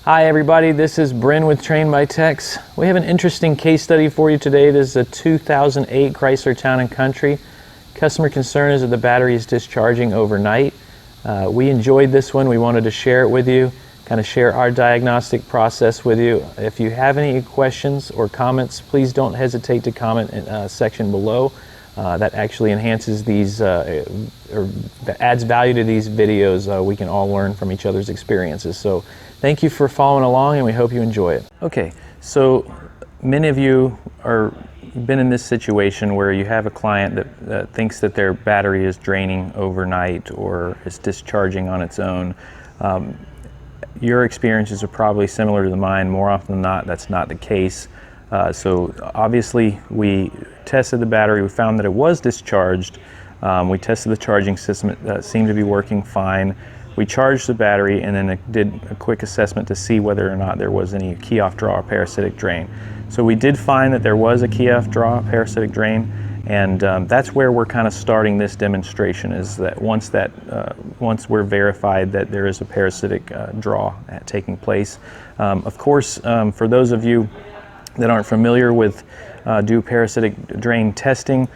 Hi everybody, this is Brin with Trained by Techs. We have an interesting case study for you today. This is a 2008 Chrysler Town and Country. Customer concern is that the battery is discharging overnight. We enjoyed this one. We wanted to share it with you, kind of share our diagnostic process with you. If you have any questions or comments, please don't hesitate to comment in the section below. That actually enhances these, or adds value to these videos. We can all learn from each other's experiences. So thank you for following along, and we hope you enjoy it. Okay, so many of you are been in this situation where you have a client that thinks that their battery is draining overnight or is discharging on its own. Your experiences are probably similar to mine. More often than not, that's not the case. So obviously we tested the battery, we found that it was discharged. We tested the charging system, it seemed to be working fine. We charged the battery and then did a quick assessment to see whether or not there was any key-off draw or parasitic drain. So we did find that there was a key-off draw, parasitic drain, and that's where we're kind of starting this demonstration, is that once we're verified that there is a parasitic draw taking place. Of course, for those of you that aren't familiar with do parasitic drain testing,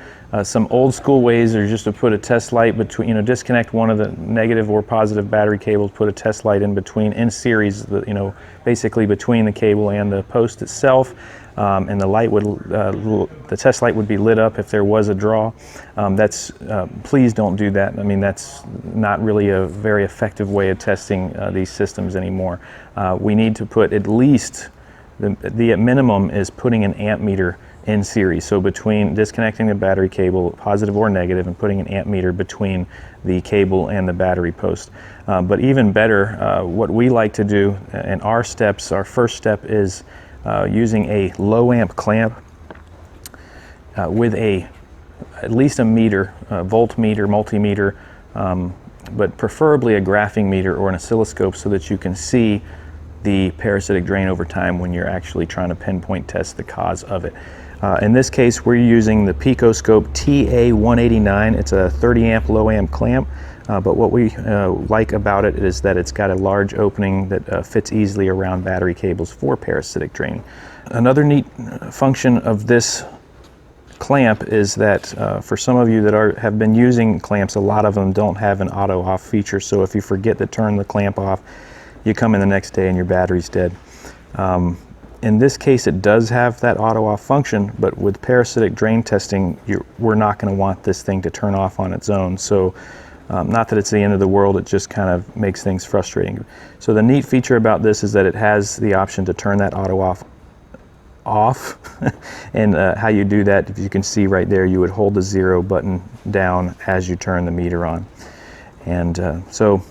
some old school ways are just to put a test light between, disconnect one of the negative or positive battery cables, put a test light in between, in series, basically between the cable and the post itself, and the light would, the test light would be lit up if there was a draw. Please don't do that. I mean, that's not really a very effective way of testing these systems anymore. We need to put at least, the minimum is putting an amp meter in series. So between disconnecting the battery cable, positive or negative, and putting an amp meter between the cable and the battery post. But even better, what we like to do in our steps, our first step is using a low amp clamp with at least a meter, voltmeter, multimeter, but preferably a graphing meter or an oscilloscope so that you can see the parasitic drain over time when you're actually trying to pinpoint test the cause of it. In this case, we're using the Picoscope TA189. It's a 30 amp low amp clamp, but what we like about it is that it's got a large opening that fits easily around battery cables for parasitic draining. Another neat function of this clamp is that for some of you that have been using clamps, a lot of them don't have an auto off feature. So if you forget to turn the clamp off, you come in the next day and your battery's dead. In this case, it does have that auto off function, but with parasitic drain testing, we're not going to want this thing to turn off on its own. So not that it's the end of the world, it just kind of makes things frustrating. So the neat feature about this is that it has the option to turn that auto off. And how you do that, if you can see right there, you would hold the 0 button down as you turn the meter on. And so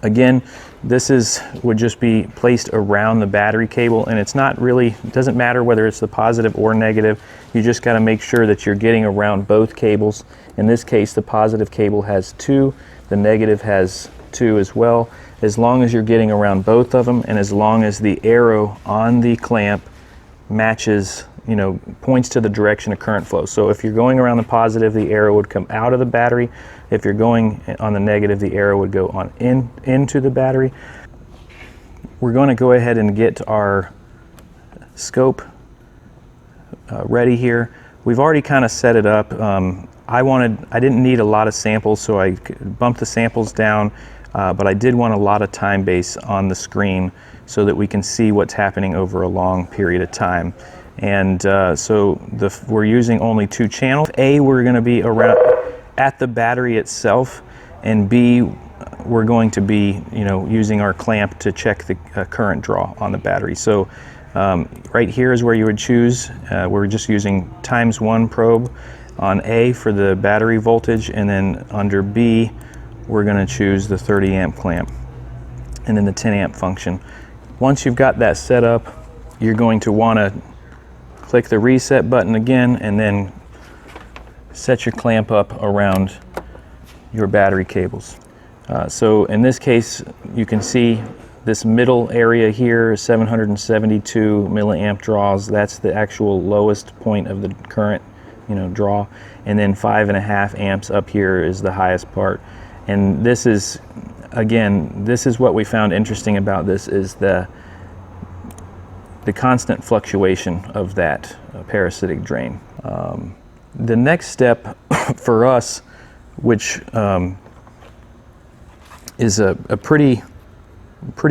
again, this would just be placed around the battery cable, and it's not really, it doesn't matter whether it's the positive or negative. You just got to make sure that you're getting around both cables. In this case, the positive cable has 2, the negative has 2 as well. As long as you're getting around both of them, and as long as the arrow on the clamp matches, points to the direction of current flow. So if you're going around the positive, the arrow would come out of the battery. If you're going on the negative, the arrow would go on into the battery. We're going to go ahead and get our scope ready here. We've already kind of set it up. I didn't need a lot of samples, so I bumped the samples down, but I did want a lot of time base on the screen so that we can see what's happening over a long period of time. And so we're using only 2 channels. A, we're going to be around at the battery itself, and B, we're going to be using our clamp to check the current draw on the battery. So right here is where you would choose. We're just using ×1 probe on A for the battery voltage, and then under B we're going to choose the 30 amp clamp and then the 10 amp function. Once you've got that set up, you're going to want to click the reset button again, and then set your clamp up around your battery cables. So in this case, you can see this middle area here is 772 milliamp draws. That's the actual lowest point of the current draw, and then 5.5 amps up here is the highest part. And this is again, this is what we found interesting about this, is the constant fluctuation of that parasitic drain. The next step for us, which is a pretty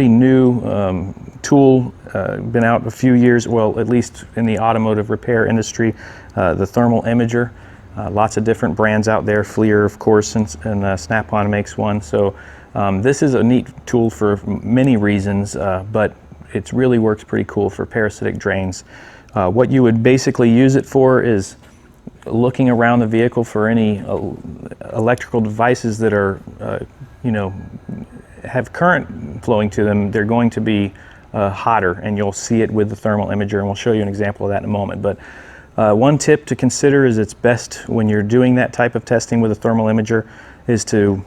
new tool, been out a few years, well, at least in the automotive repair industry, the thermal imager. Lots of different brands out there, Fleer, of course, and Snap-on makes one. So this is a neat tool for many reasons, but it really works pretty cool for parasitic drains. What you would basically use it for is looking around the vehicle for any electrical devices that are, have current flowing to them. They're going to be hotter, and you'll see it with the thermal imager, and we'll show you an example of that in a moment. But one tip to consider is it's best when you're doing that type of testing with a thermal imager is to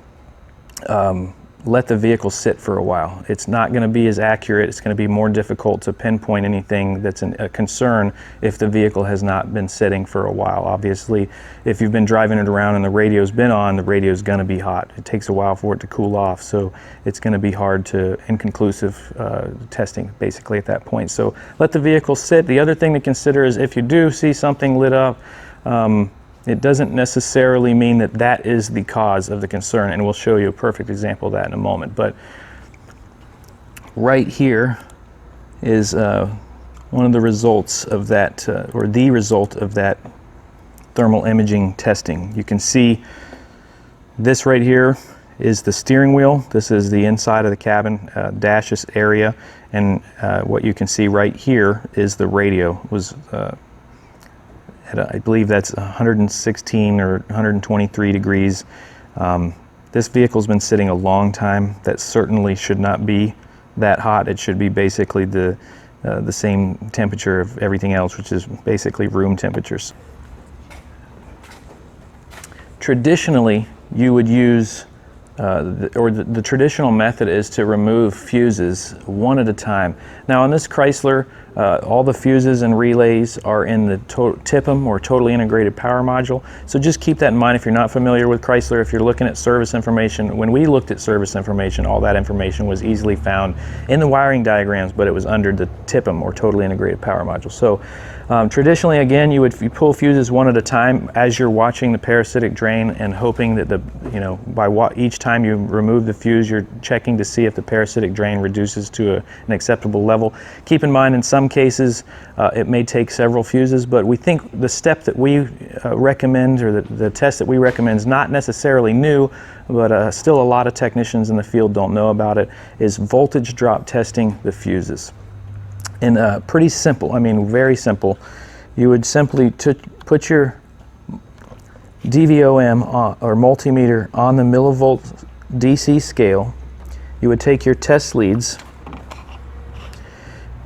let the vehicle sit for a while. It's not going to be as accurate. It's going to be more difficult to pinpoint anything that's a concern if the vehicle has not been sitting for a while. Obviously, if you've been driving it around and the radio's been on, the radio's going to be hot. It takes a while for it to cool off, so it's going to be hard to inconclusive testing basically at that point. So let the vehicle sit. The other thing to consider is if you do see something lit up, it doesn't necessarily mean that that is the cause of the concern, and we'll show you a perfect example of that in a moment. But right here is one of the results of that, or the result of that thermal imaging testing. You can see this right here is the steering wheel. This is the inside of the cabin, dashes area, and what you can see right here is the radio was I believe that's 116 or 123 degrees. This vehicle's been sitting a long time. That certainly should not be that hot. It should be basically the same temperature of everything else, which is basically room temperatures. Traditionally, you would use, the traditional method is to remove fuses one at a time. Now on this Chrysler, all the fuses and relays are in the TIPM, or totally integrated power module. So just keep that in mind if you're not familiar with Chrysler. If you're looking at service information, when we looked at service information, all that information was easily found in the wiring diagrams, but it was under the TIPM, or totally integrated power module. So traditionally, again, you pull fuses one at a time as you're watching the parasitic drain, and hoping that each time you remove the fuse, you're checking to see if the parasitic drain reduces to an acceptable level. Keep in mind, in some cases, it may take several fuses, but we think the step that we recommend, or the test that we recommend, is not necessarily new, but still a lot of technicians in the field don't know about it, is voltage drop testing the fuses. And pretty simple, I mean very simple. You would simply put your DVOM or multimeter on the millivolt DC scale. You would take your test leads,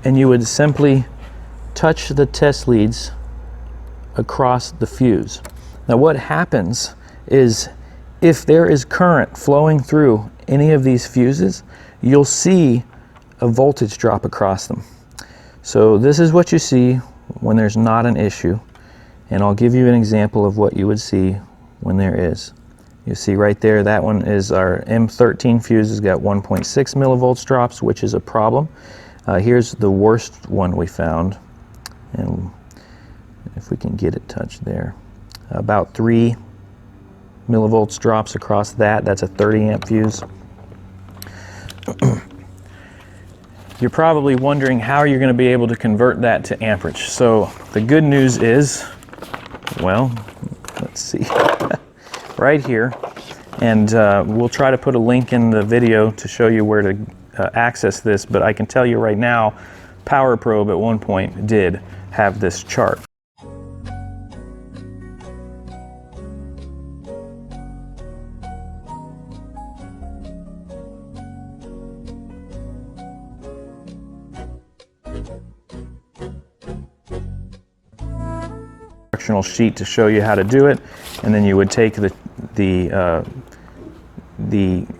and you would simply touch the test leads across the fuse. Now what happens is, if there is current flowing through any of these fuses, you'll see a voltage drop across them. So this is what you see when there's not an issue, and I'll give you an example of what you would see when there is. You see right there, that one is our M13 fuse, has got 1.6 millivolts drops, which is a problem. Here's the worst one we found, and if we can get it touched there, about 3 millivolts drops across that. That's a 30 amp fuse. You're probably wondering how you're going to be able to convert that to amperage. So the good news is, well, let's see, right here, and we'll try to put a link in the video to show you where to access this, but I can tell you right now, Power Probe at one point did have this chart. Instructional sheet to show you how to do it, and then you would take the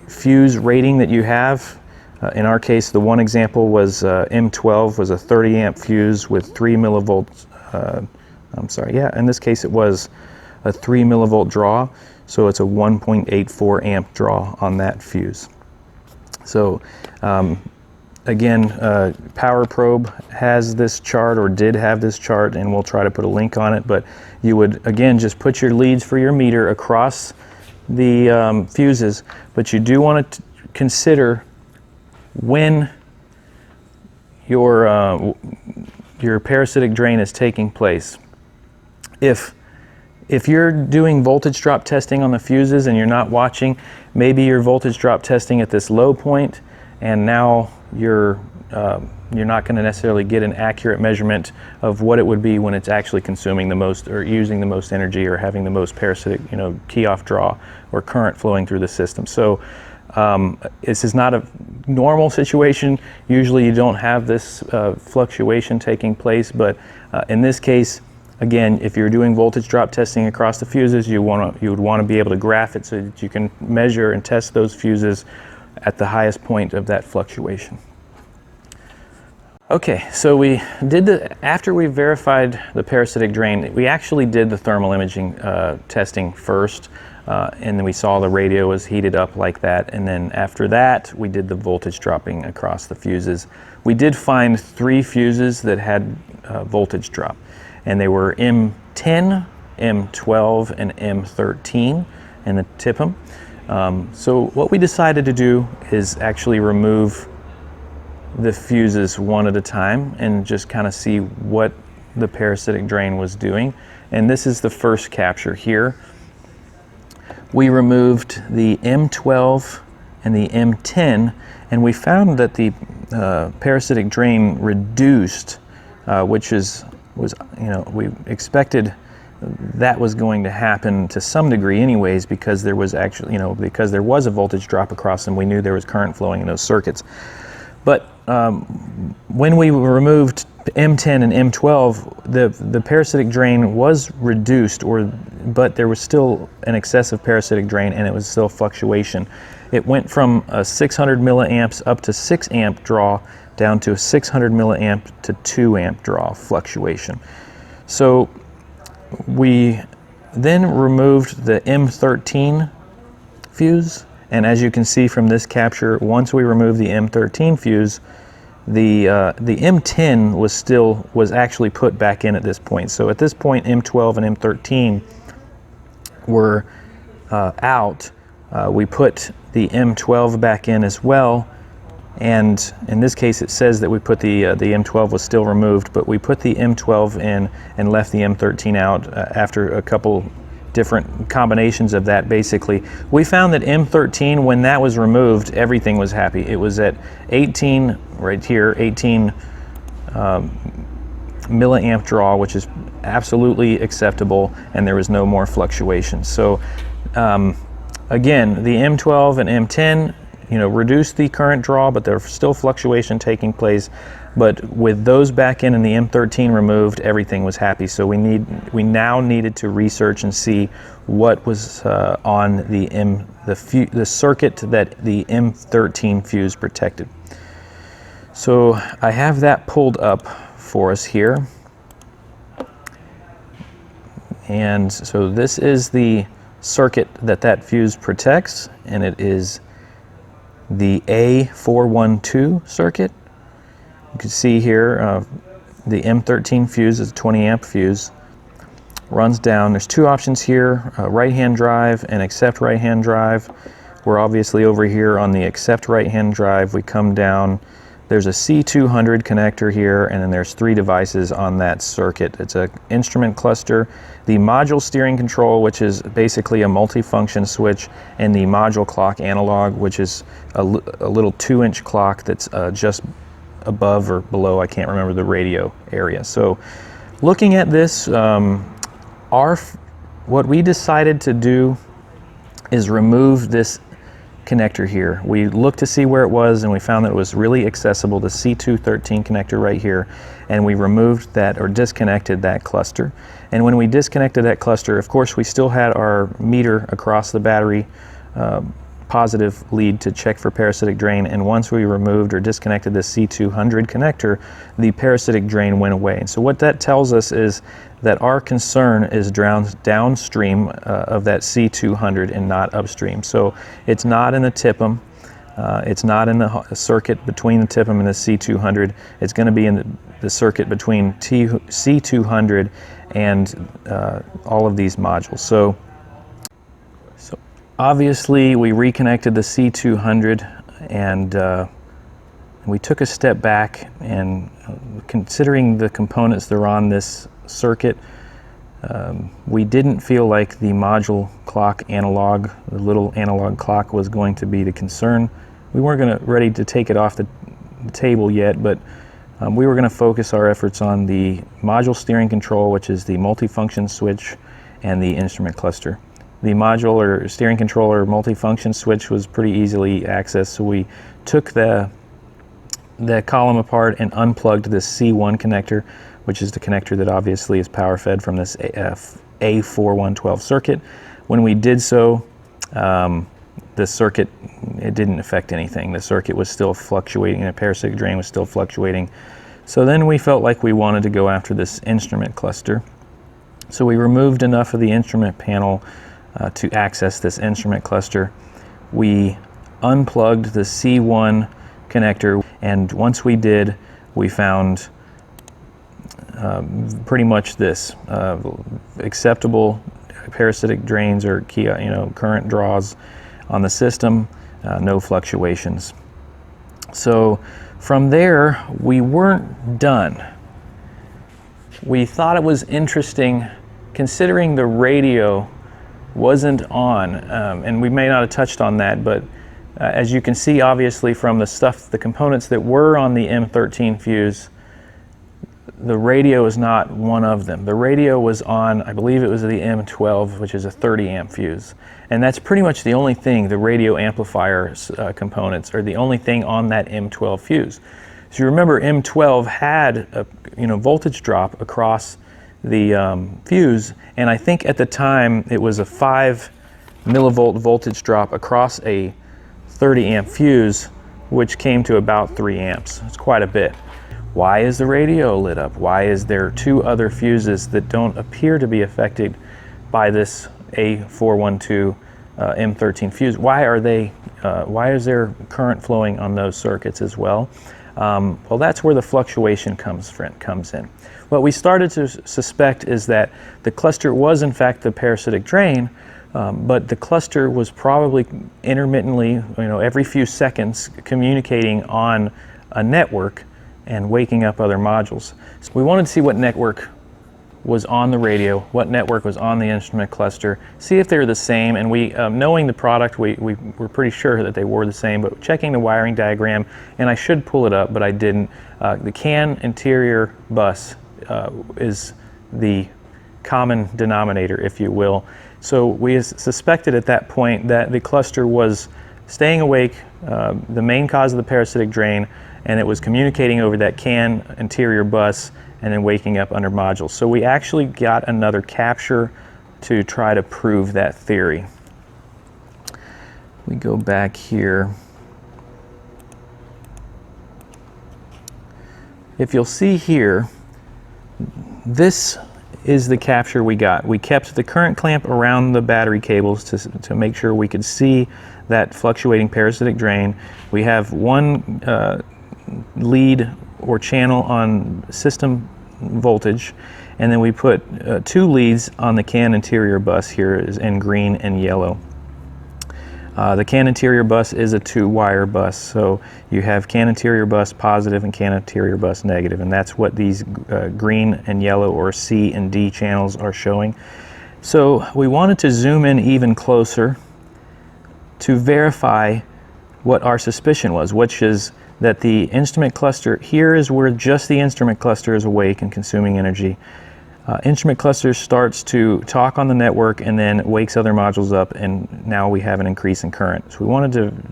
fuse rating that you have. In our case, the one example was M12 was a 30 amp fuse with 3 millivolts. In this case it was a 3 millivolt draw, so it's a 1.84 amp draw on that fuse. So again, Power Probe has this chart, or did have this chart, and we'll try to put a link on it. But you would, again, just put your leads for your meter across the fuses, but you do want to consider when your parasitic drain is taking place. If you're doing voltage drop testing on the fuses and you're not watching, maybe you're voltage drop testing at this low point, and now you're not going to necessarily get an accurate measurement of what it would be when it's actually consuming the most, or using the most energy, or having the most parasitic, key off draw or current flowing through the system. So this is not a normal situation. Usually you don't have this fluctuation taking place, but in this case, again, if you're doing voltage drop testing across the fuses, you would want to be able to graph it so that you can measure and test those fuses at the highest point of that fluctuation. Okay, so we did after we verified the parasitic drain, we actually did the thermal imaging testing first, and then we saw the radio was heated up like that, and then after that we did the voltage dropping across the fuses. We did find 3 fuses that had voltage drop, and they were M10, M12, and M13 in the TIPM. So what we decided to do is actually remove the fuses one at a time and just kind of see what the parasitic drain was doing. And this is the first capture here. We removed the M12 and the M10, and we found that the parasitic drain reduced, which was we expected that was going to happen to some degree anyways, because there was actually, because there was a voltage drop across them. We knew there was current flowing in those circuits. But when we removed M10 and M12, the parasitic drain was reduced, but there was still an excessive parasitic drain, and it was still fluctuation. It went from a 600 milliamps up to 6 amp draw down to a 600 milliamp to 2 amp draw fluctuation. So we then removed the M13 fuse, and as you can see from this capture, once we removed the M13 fuse, the M10 was actually put back in at this point. So at this point, M12 and M13 were out. We put the M12 back in as well, and in this case it says that we put the M12 was still removed, but we put the M12 in and left the M13 out after a couple different combinations of that. Basically, we found that M13, when that was removed, everything was happy. It was at 18 right here, 18 milliamp draw, which is absolutely acceptable, and there was no more fluctuation. So again, the M12 and M10 reduced the current draw, but there's still fluctuation taking place. But with those back in and the M13 removed, everything was happy. So we now needed to research and see what was on the circuit that the M13 fuse protected. So I have that pulled up for us here. And so this is the circuit that fuse protects, and it is the A412 circuit. You can see here the M13 fuse is a 20 amp fuse, runs down. There's 2 options here, right hand drive and accept right hand drive. We're obviously over here on the accept right hand drive. We come down, there's a C200 connector here, and then there's 3 devices on that circuit. It's an instrument cluster, the module steering control, which is basically a multifunction switch, and the module clock analog, which is a little 2-inch clock that's just above or below, I can't remember the radio area. So looking at this, what we decided to do is remove this connector here. We looked to see where it was, and we found that it was really accessible, the C213 connector right here, and we removed that, or disconnected that cluster. And when we disconnected that cluster, of course we still had our meter across the battery positive lead to check for parasitic drain, and once we removed or disconnected the C200 connector, the parasitic drain went away. And so what that tells us is that our concern is downstream of that C200 and not upstream. So it's not in the TIPM. It's not in the circuit between the TIPM and the C200. It's going to be in the circuit between C200 and all of these modules. So obviously we reconnected the C200 and we took a step back, and considering the components that are on this circuit, we didn't feel like the module clock analog, the little analog clock, was going to be the concern. We weren't ready to take it off the table yet, but we were going to focus our efforts on the module steering control, which is the multifunction switch, and the instrument cluster. The module or steering controller multifunction switch was pretty easily accessed, so we took the column apart and unplugged this C1 connector, which is the connector that obviously is power fed from this A4112 circuit. When we did so, the circuit, it didn't affect anything. The circuit was still fluctuating, and the parasitic drain was still fluctuating. So then we felt like we wanted to go after this instrument cluster. So we removed enough of the instrument panel to access this instrument cluster. We unplugged the C1 connector, and once we did, we found pretty much this acceptable parasitic drains or current draws on the system, no fluctuations. So from there, we weren't done. We thought it was interesting, considering the radio wasn't on, and we may not have touched on that, but as you can see, obviously, from the components that were on the M13 fuse, the radio is not one of them. The radio was on, I believe it was the M12, which is a 30 amp fuse. And that's pretty much the only thing, the radio amplifier components are the only thing on that M12 fuse. So you remember M12 had a voltage drop across the fuse, and I think at the time it was a 5 millivolt voltage drop across a 30 amp fuse, which came to about 3 amps. It's quite a bit. Why is the radio lit up? Why is there 2 other fuses that don't appear to be affected by this A412 M13 fuse? Why are they? Why is there current flowing on those circuits as well? Well, that's where the fluctuation comes in. What we started to suspect is that the cluster was in fact the parasitic drain, but the cluster was probably intermittently, every few seconds, communicating on a network and waking up other modules. So we wanted to see what network was on the radio, what network was on the instrument cluster, see if they were the same, and we, knowing the product, we were pretty sure that they were the same, but checking the wiring diagram, and I should pull it up, but I didn't, the CAN interior bus is the common denominator, if you will. So we suspected at that point that the cluster was staying awake, the main cause of the parasitic drain, and it was communicating over that CAN interior bus and then waking up under modules. So we actually got another capture to try to prove that theory. We go back here. If you'll see here, this is the capture we got. We kept the current clamp around the battery cables to make sure we could see that fluctuating parasitic drain. We have one lead or channel on system voltage, and then we put 2 leads on the CAN interior bus here in green and yellow. The CAN interior bus is a 2-wire bus, so you have CAN interior bus positive and CAN interior bus negative, and that's what these green and yellow or C and D channels are showing. So we wanted to zoom in even closer to verify what our suspicion was, which is that the instrument cluster, here is where just the instrument cluster is awake and consuming energy. Instrument cluster starts to talk on the network and then wakes other modules up, and now we have an increase in current. So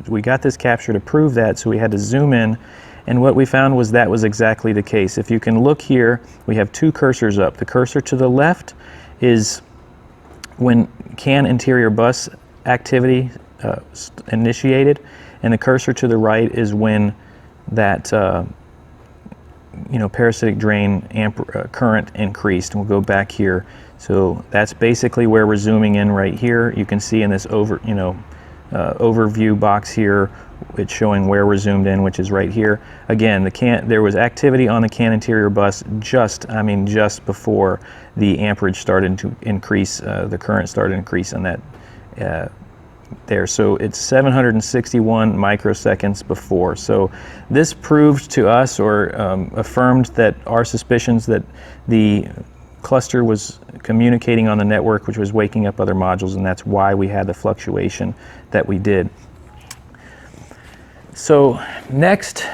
we got this capture to prove that, so we had to zoom in, and what we found was that was exactly the case. If you can look here, we have 2 cursors up. The cursor to the left is when CAN interior bus activity initiated, and the cursor to the right is when that parasitic drain current increased. And we'll go back here. So that's basically where we're zooming in right here. You can see in this overview box here it's showing where we're zoomed in, which is right here. Again, there was activity on the can interior bus just before the amperage started to increase, the current started to increase on that there. So it's 761 microseconds before. So this proved to us, or affirmed, that our suspicions that the cluster was communicating on the network, which was waking up other modules, and that's why we had the fluctuation that we did. So next,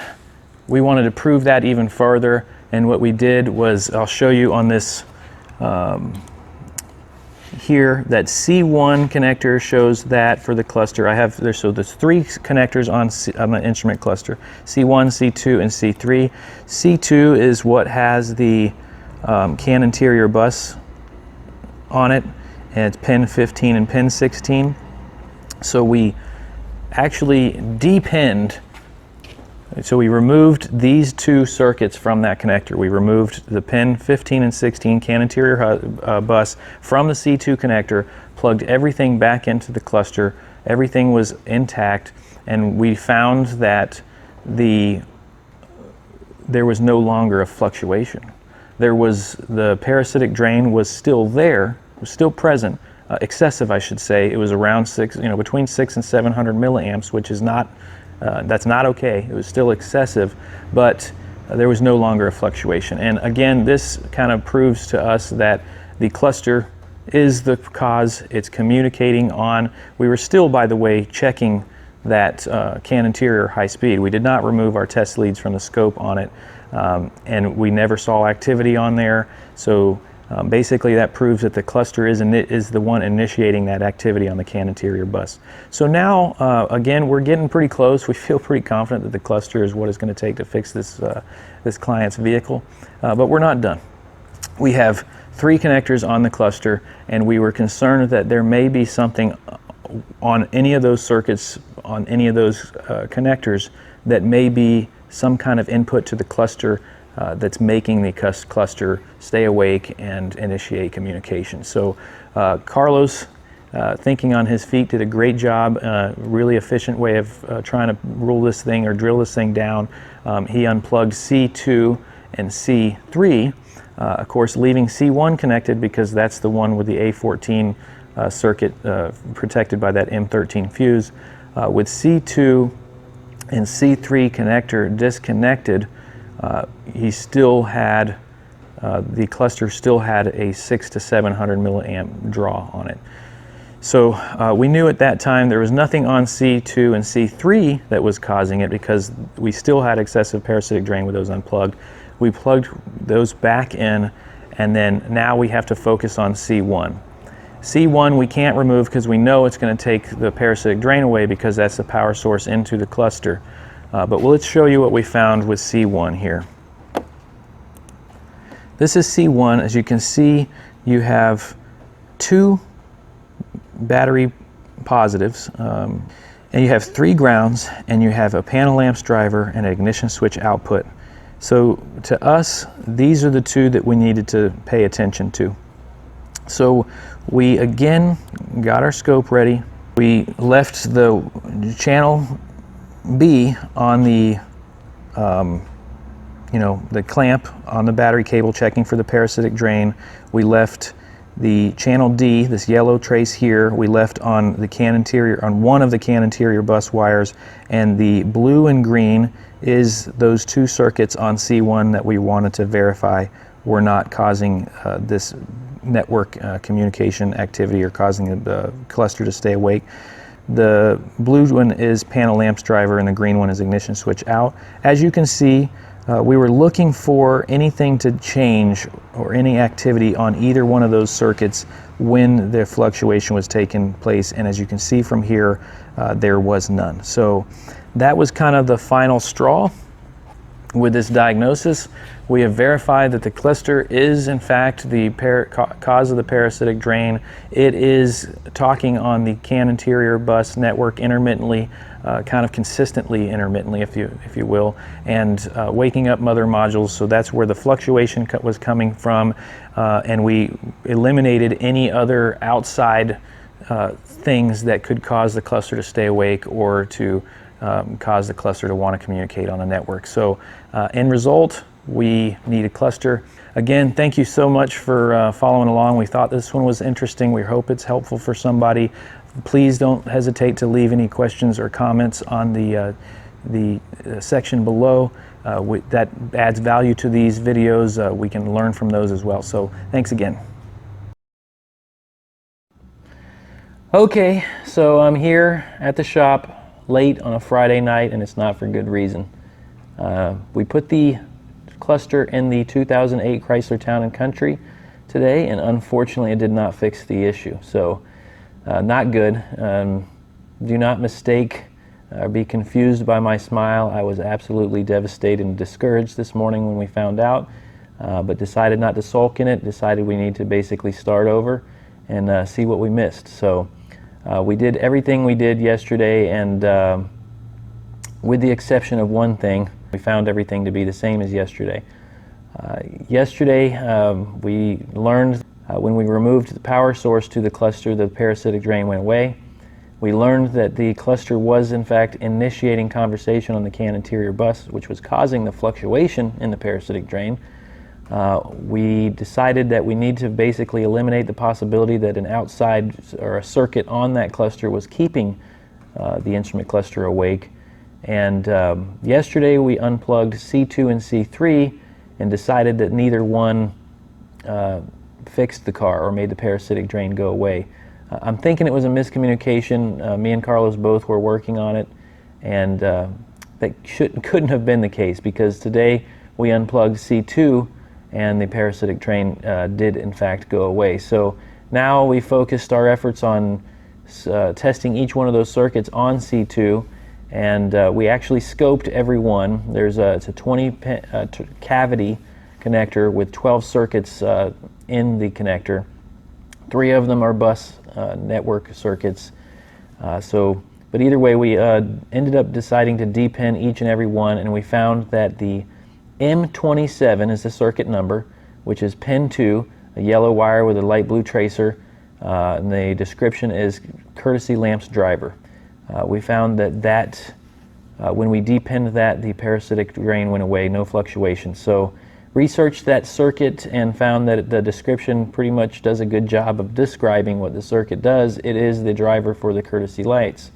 we wanted to prove that even further, and what we did was, I'll show you on this here, that C1 connector shows that for the cluster. So there's 3 connectors on the instrument cluster: C1, C2, and C3. C2 is what has the can interior bus on it, and it's pin 15 and pin 16. So we actually depinned. So we removed these 2 circuits from that connector. We removed the pin 15 and 16 can interior bus from the C2 connector, plugged everything back into the cluster. Everything was intact, and we found that there was no longer a fluctuation. The parasitic drain was still there, was still present, excessive, I should say. It was around between 600 and 700 milliamps, which is not. That's not okay. It was still excessive, but there was no longer a fluctuation. And again, this kind of proves to us that the cluster is the cause. It's communicating on. We were still, by the way, checking that can interior high speed. We did not remove our test leads from the scope on it, and we never saw activity on there. So basically that proves that the cluster is the one initiating that activity on the can interior bus. So now, again, we're getting pretty close. We feel pretty confident that the cluster is what it's going to take to fix this client's vehicle, but we're not done. We have 3 connectors on the cluster, and we were concerned that there may be something on any of those circuits, on any of those connectors, that may be some kind of input to the cluster that's making the cluster stay awake and initiate communication. So Carlos, thinking on his feet, did a great job, really efficient way of trying to rule this thing or drill this thing down. He unplugged C2 and C3, of course leaving C1 connected because that's the one with the A14 circuit protected by that M13 fuse. With C2 and C3 connector disconnected, he still had, the cluster still had a 600 to 700 milliamp draw on it. So we knew at that time there was nothing on C2 and C3 that was causing it, because we still had excessive parasitic drain with those unplugged. We plugged those back in, and then now we have to focus on C1. C1 we can't remove because we know it's going to take the parasitic drain away, because that's the power source into the cluster. But let's show you what we found with C1 here. This is C1. As you can see, you have 2 battery positives, and you have 3 grounds, and you have a panel lamps driver and an ignition switch output. So to us, these are the 2 that we needed to pay attention to. So we again got our scope ready. We left the channel B on the the clamp on the battery cable, checking for the parasitic drain. We left the channel D, this yellow trace here, we left on the can interior, on one of the can interior bus wires, and the blue and green is those 2 circuits on C1 that we wanted to verify were not causing this network communication activity or causing the cluster to stay awake. The blue one is panel lamps driver, and the green one is ignition switch out. As you can see, we were looking for anything to change or any activity on either one of those circuits when the fluctuation was taking place, and as you can see from here, there was none. So that was kind of the final straw with this diagnosis. We have verified that the cluster is in fact the cause of the parasitic drain. It is talking on the can interior bus network intermittently, kind of consistently intermittently, if you will, and waking up mother modules. So that's where the fluctuation was coming from, and we eliminated any other outside things that could cause the cluster to stay awake or to cause the cluster to want to communicate on a network. So end result, we need a cluster. Again, thank you so much for following along. We thought this one was interesting. We hope it's helpful for somebody. Please don't hesitate to leave any questions or comments on the section below. That adds value to these videos. We can learn from those as well. So thanks again. Okay, so I'm here at the shop late on a Friday night, and it's not for good reason. We put the cluster in the 2008 Chrysler Town and Country today, and unfortunately it did not fix the issue. So not good. Do not mistake or be confused by my smile. I was absolutely devastated and discouraged this morning when we found out, but decided not to sulk in it, decided we need to basically start over and see what we missed. So we did everything we did yesterday, and with the exception of one thing, we found everything to be the same as yesterday. Yesterday we learned when we removed the power source to the cluster, the parasitic drain went away. We learned that the cluster was in fact initiating conversation on the CAN interior bus, which was causing the fluctuation in the parasitic drain. We decided that we need to basically eliminate the possibility that an outside or a circuit on that cluster was keeping the instrument cluster awake. And yesterday we unplugged C2 and C3 and decided that neither one fixed the car or made the parasitic drain go away. I'm thinking it was a miscommunication. Me and Carlos both were working on it, and that couldn't have been the case, because today we unplugged C2 and the parasitic drain did in fact go away. So now we focused our efforts on testing each one of those circuits on C2, and we actually scoped every one. It's a 20 cavity connector with 12 circuits in the connector. 3 of them are bus network circuits. But either way, we ended up deciding to depin each and every one, and we found that the M27 is the circuit number, which is pin 2, a yellow wire with a light blue tracer, and the description is courtesy lamps driver. We found that when we depinned that, the parasitic drain went away, no fluctuation. So researched that circuit and found that the description pretty much does a good job of describing what the circuit does. It is the driver for the courtesy lights.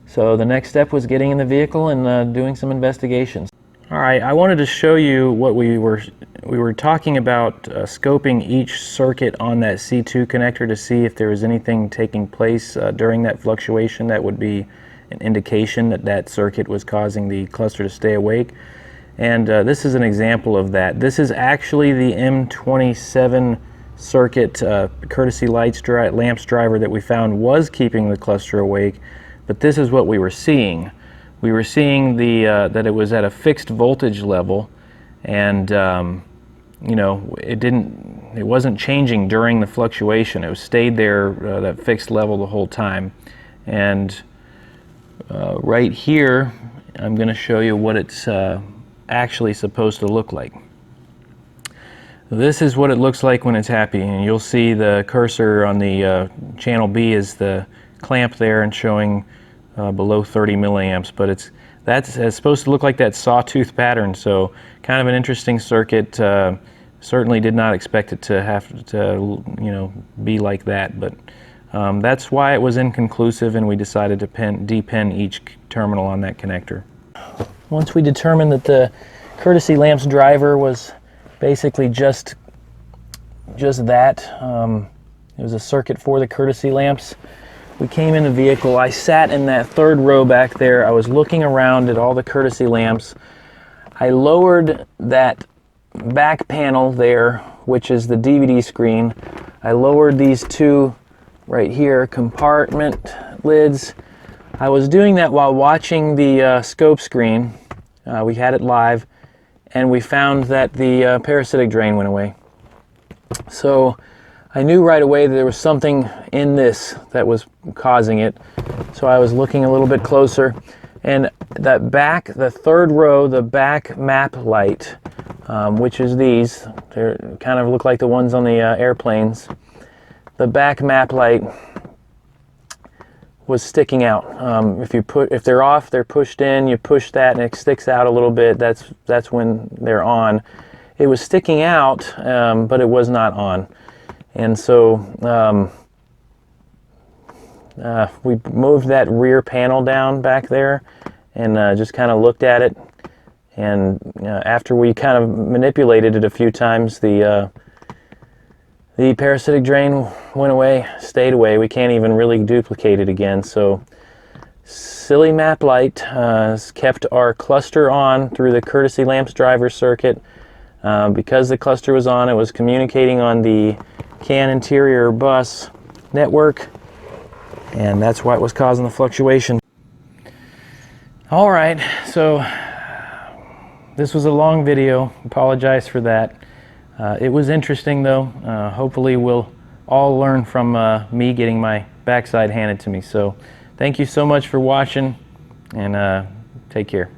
So the next step was getting in the vehicle and doing some investigations. All right, I wanted to show you what we were talking about, scoping each circuit on that C2 connector to see if there was anything taking place during that fluctuation that would be an indication that that circuit was causing the cluster to stay awake. And this is an example of that. This is actually the M27 circuit courtesy lamps driver that we found was keeping the cluster awake, but this is what we were seeing. We were seeing that it was at a fixed voltage level, and you know, it wasn't changing during the fluctuation. It stayed there, that fixed level, the whole time. And right here, I'm going to show you what it's actually supposed to look like. This is what it looks like when it's happy, and you'll see the cursor on the channel B is the clamp there and showing below 30 milliamps, but it's supposed to look like that sawtooth pattern. So kind of an interesting circuit. Certainly did not expect it to have to be like that, but that's why it was inconclusive, and we decided to depin each terminal on that connector. Once we determined that the courtesy lamps driver was basically just that, it was a circuit for the courtesy lamps, we came in the vehicle. I sat in that third row back there. I was looking around at all the courtesy lamps. I lowered that back panel there, which is the DVD screen. I lowered these 2 right here, compartment lids. I was doing that while watching the scope screen. We had it live, and we found that the parasitic drain went away. So I knew right away that there was something in this that was causing it. So I was looking a little bit closer, and that back, the third row, the back map light, which is these, they kind of look like the ones on the airplanes. The back map light was sticking out. If they're off, they're pushed in, you push that and it sticks out a little bit, that's when they're on. It was sticking out, but it was not on. And so we moved that rear panel down back there and just kind of looked at it. And after we kind of manipulated it a few times, the parasitic drain went away, stayed away. We can't even really duplicate it again. So silly map light has kept our cluster on through the courtesy lamps driver circuit. Because the cluster was on, it was communicating on the CAN interior bus network, and that's why it was causing the fluctuation. All right, so this was a long video. Apologize for that. It was interesting though. Hopefully we'll all learn from me getting my backside handed to me. So thank you so much for watching, and take care.